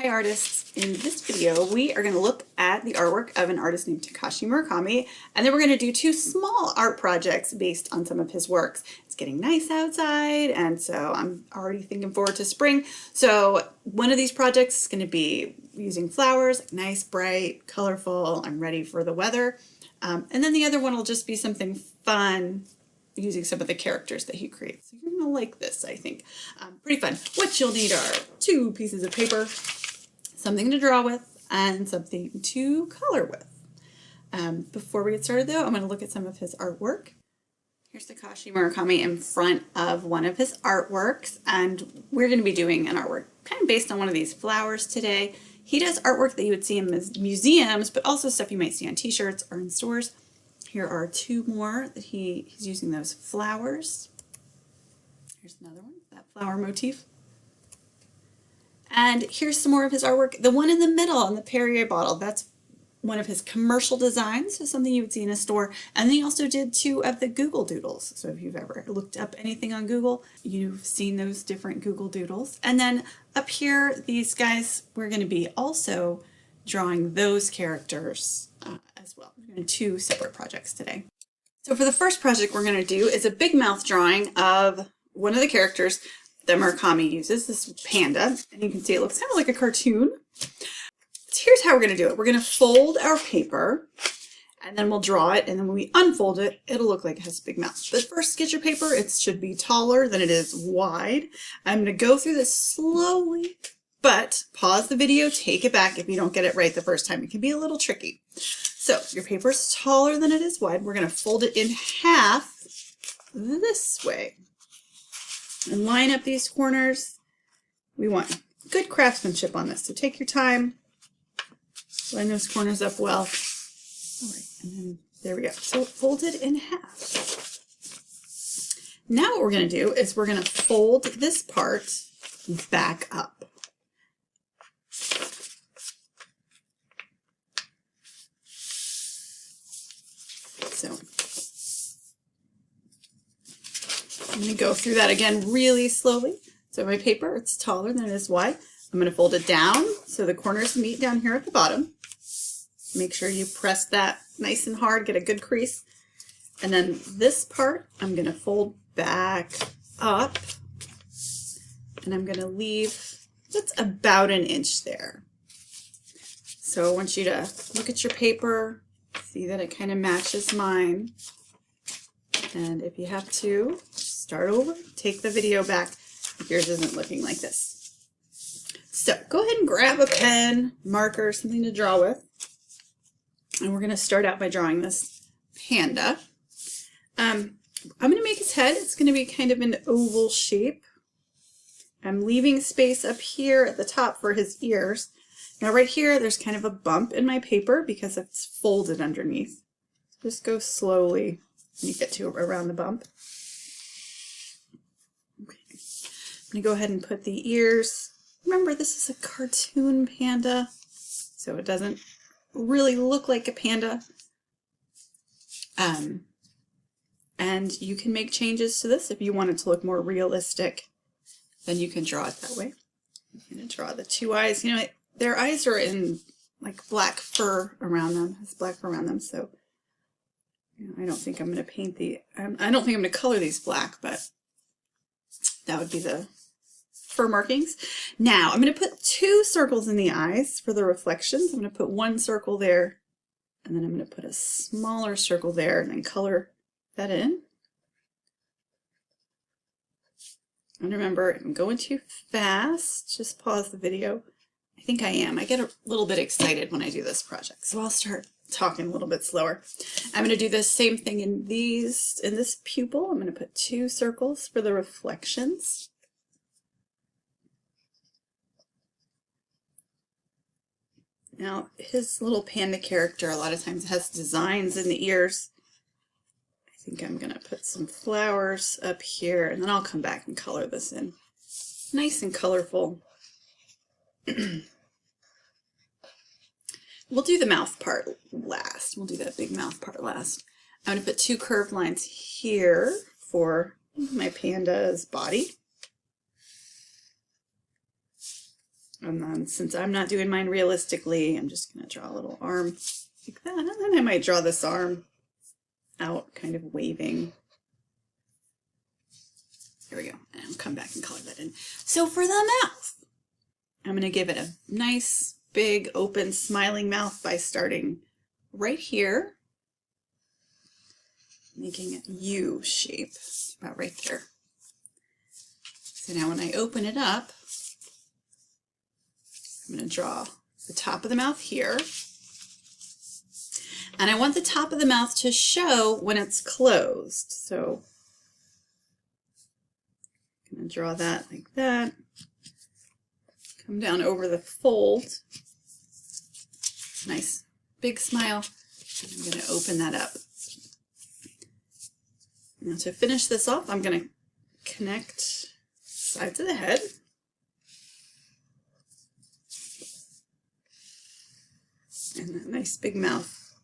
Hi artists! In this video we are going to look at the artwork of an artist named Takashi Murakami, and then we're going to do two small art projects based on some of his works. It's getting nice outside, and so I'm already thinking forward to spring. So one of these projects is going to be using flowers, nice, bright, colorful. I'm ready for the weather. And then the other one will just be something fun using some of the characters that he creates. So you're going to like this, I think. Pretty fun. What you'll need are two pieces of paper, something to draw with, and something to color with. Before we get started though, I'm going to look at some of his artwork. Here's Takashi Murakami in front of one of his artworks, and we're going to be doing an artwork kind of based on one of these flowers today. He does artwork that you would see in museums, but also stuff you might see on t-shirts or in stores. Here are two more that he's using those flowers. Here's another one, that flower motif. And here's some more of his artwork. The one in the middle on the Perrier bottle, that's one of his commercial designs, so something you would see in a store. And then he also did two of the Google Doodles. So if you've ever looked up anything on Google, you've seen those different Google Doodles. And then up here, these guys, we're going to be also drawing those characters as well. We're doing two separate projects today. So for the first project we're going to do is a big mouth drawing of one of the characters that Murakami uses, this panda, and you can see it looks kind of like a cartoon. So here's how we're going to do it. We're going to fold our paper, and then we'll draw it, and then when we unfold it, it'll look like it has a big mouth. But first, get your paper. It should be taller than it is wide. I'm going to go through this slowly, but pause the video, take it back if you don't get it right the first time. It can be a little tricky. So your paper is taller than it is wide. We're going to fold it in half this way and line up these corners. We want good craftsmanship on this, so take your time, line those corners up well. All right, and then there we go. So fold it in half. Now what we're going to do is we're going to fold this part back up. So I'm going to go through that again really slowly. So my paper, it's taller than it is wide. I'm going to fold it down so the corners meet down here at the bottom. Make sure you press that nice and hard, get a good crease. And then this part, I'm going to fold back up, and I'm going to leave just about an inch there. So I want you to look at your paper, see that it kind of matches mine. And if you have to, start over, take the video back if yours isn't looking like this. So go ahead and grab a pen, marker, something to draw with. And we're going to start out by drawing this panda. I'm going to make his head. It's going to be kind of an oval shape. I'm leaving space up here at the top for his ears. Now right here, there's kind of a bump in my paper because it's folded underneath. Just go slowly when you get to around the bump. Okay. I'm going to go ahead and put the ears. Remember, this is a cartoon panda, so it doesn't really look like a panda. And you can make changes to this if you want it to look more realistic. Then you can draw it that way. I'm going to draw the two eyes. You know, their eyes are in like black fur around them. It's black fur around them, so you know, I don't think I'm going to paint the. I don't think I'm going to color these black, but that would be the fur markings. Now I'm going to put two circles in the eyes for the reflections. I'm going to put one circle there, and then I'm going to put a smaller circle there, and then color that in. And remember, if I'm going too fast, just pause the video. I think I am. I get a little bit excited when I do this project, so I'll start talking a little bit slower. I'm going to do the same thing in this pupil. I'm going to put two circles for the reflections. Now, his little panda character a lot of times has designs in the ears. I think I'm going to put some flowers up here, and then I'll come back and color this in. Nice and colorful. We'll do the mouth part last. We'll do that big mouth part last. I'm going to put two curved lines here for my panda's body. And then since I'm not doing mine realistically, I'm just going to draw a little arm like that. And then I might draw this arm out, kind of waving. There we go. And I'll come back and color that in. So for the mouth, I'm going to give it a nice, big, open, smiling mouth by starting right here, making a U shape, about right there. So now when I open it up, I'm going to draw the top of the mouth here. And I want the top of the mouth to show when it's closed. So I'm going to draw that like that. Come down over the fold. Nice big smile. I'm going to open that up. Now to finish this off, I'm going to connect sides of the head. And a nice big mouth.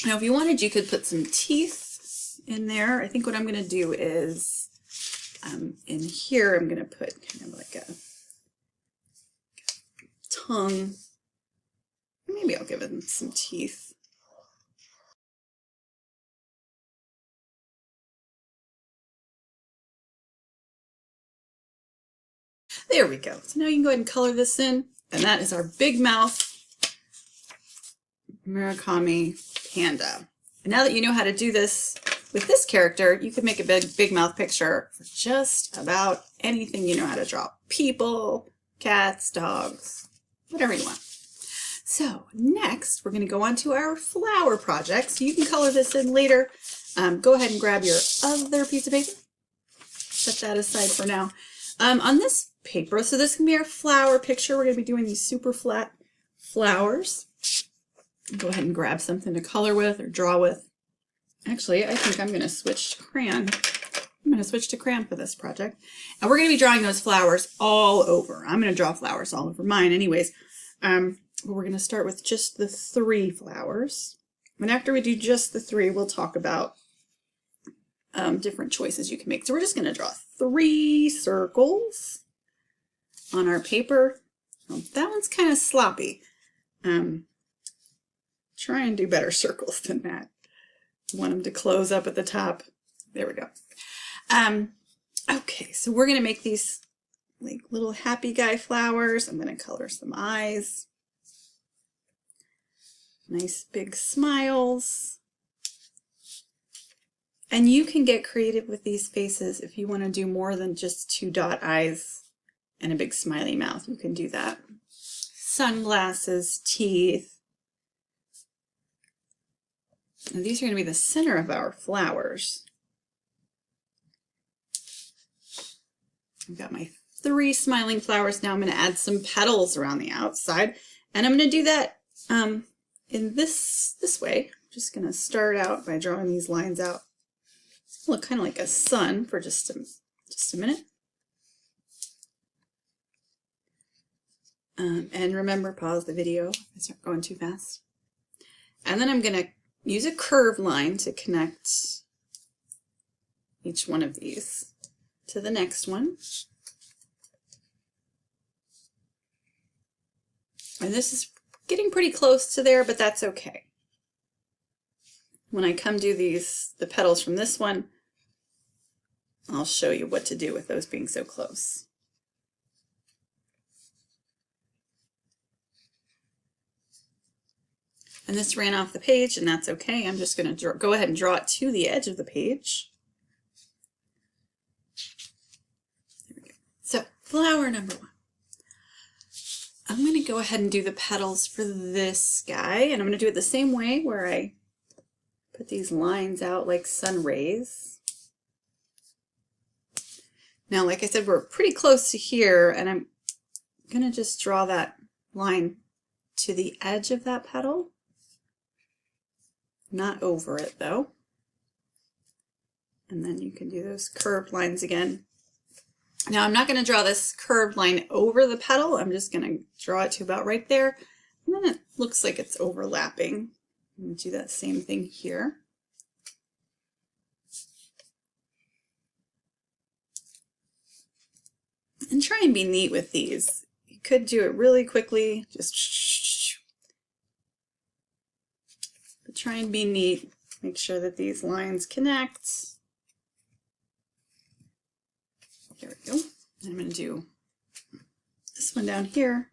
Now if you wanted, you could put some teeth in there. I think what I'm going to do is in here I'm going to put kind of like a tongue. Maybe I'll give it some teeth. There we go. So now you can go ahead and color this in. And that is our big mouth Murakami Panda. And now that you know how to do this with this character, you can make a big mouth picture for just about anything you know how to draw. People, cats, dogs, whatever you want. So next, we're going to go on to our flower project. So you can color this in later. Go ahead and grab your other piece of paper. Set that aside for now. On this paper, so this can be our flower picture. We're going to be doing these super flat flowers. Go ahead and grab something to color with or draw with. Actually, I think I'm going to switch to crayon. I'm going to switch to crayon for this project. And we're going to be drawing those flowers all over. I'm going to draw flowers all over mine anyways. But we're going to start with just the 3 flowers. And after we do just the 3, we'll talk about different choices you can make. So we're just going to draw 3 circles on our paper. Well, that one's kind of sloppy. Try and do better circles than that. Want them to close up at the top. There we go. Okay, so we're going to make these like little happy guy flowers. I'm going to color some eyes. Nice big smiles. And you can get creative with these faces if you want to do more than just 2 dot eyes and a big smiley mouth. You can do that. Sunglasses, teeth. And these are going to be the center of our flowers. I've got my 3 smiling flowers. Now I'm going to add some petals around the outside. And I'm going to do that in this way. I'm just going to start out by drawing these lines out. Look kind of like a sun for just a minute. And remember, pause the video if I start going too fast. And then I'm going to use a curved line to connect each one of these to the next one. And this is getting pretty close to there, but that's okay. When I come do the petals from this one, I'll show you what to do with those being so close. And this ran off the page, and that's okay. I'm just going to go ahead and draw it to the edge of the page. There we go. So, flower number 1. I'm going to go ahead and do the petals for this guy, and I'm going to do it the same way where I put these lines out like sun rays. Now, like I said, we're pretty close to here, and I'm going to just draw that line to the edge of that petal. Not over it, though. And then you can do those curved lines again. Now, I'm not going to draw this curved line over the petal. I'm just going to draw it to about right there. And then it looks like it's overlapping. I'm going to do that same thing here. And try and be neat with these. You could do it really quickly, just but try and be neat. Make sure that these lines connect. There we go. I'm going to do this one down here.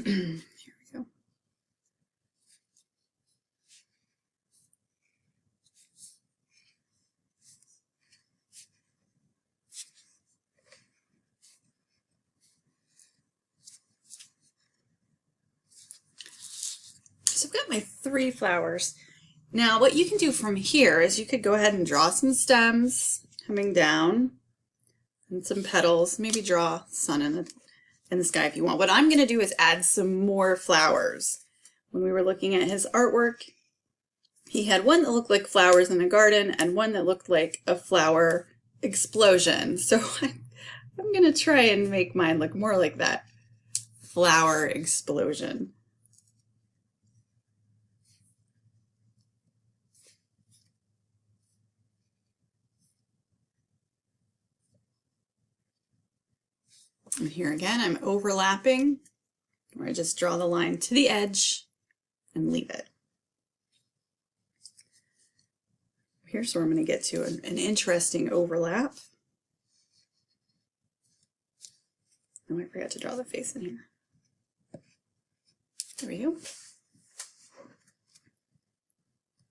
Here we go. So I've got my 3 flowers. Now what you can do from here is you could go ahead and draw some stems coming down and some petals, maybe draw sun in the sky if you want. What I'm going to do is add some more flowers. When we were looking at his artwork, he had one that looked like flowers in a garden and one that looked like a flower explosion. So I'm going to try and make mine look more like that flower explosion. And here again, I'm overlapping, where I just draw the line to the edge and leave it. Here's where I'm going to get to an interesting overlap. Oh, I forgot to draw the face in here. There we go.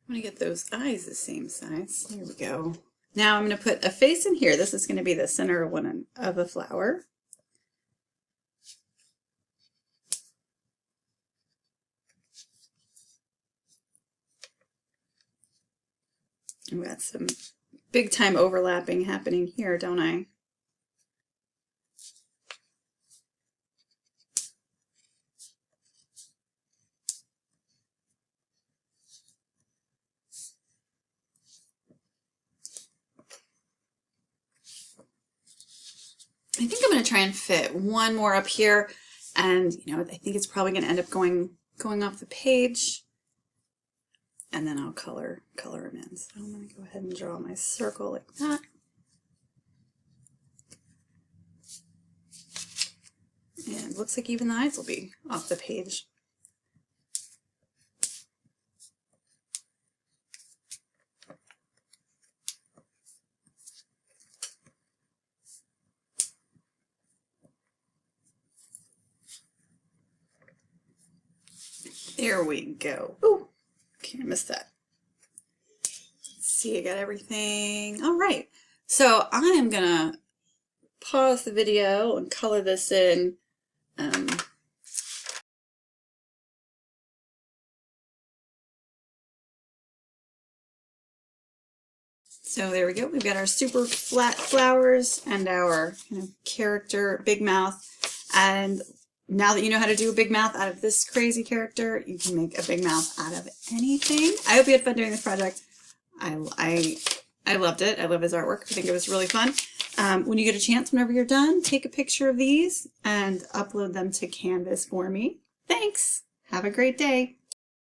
I'm going to get those eyes the same size. There we go. Now I'm going to put a face in here. This is going to be the center of a flower. We've got some big time overlapping happening here, don't I? I think I'm going to try and fit one more up here, and I think it's probably going to end up going off the page. And then I'll color them in. So I'm going to go ahead and draw my circle like that. And it looks like even the eyes will be off the page. There we go. Ooh. Can't miss that. Let's see, I got everything. All right, so I am gonna pause the video and color this in. So there we go. We've got our super flat flowers and our character big mouth. And now that you know how to do a big mouth out of this crazy character, you can make a big mouth out of anything. I hope you had fun doing this project. I loved it. I love his artwork. I think it was really fun. When you get a chance, whenever you're done, take a picture of these and upload them to Canvas for me. Thanks. Have a great day.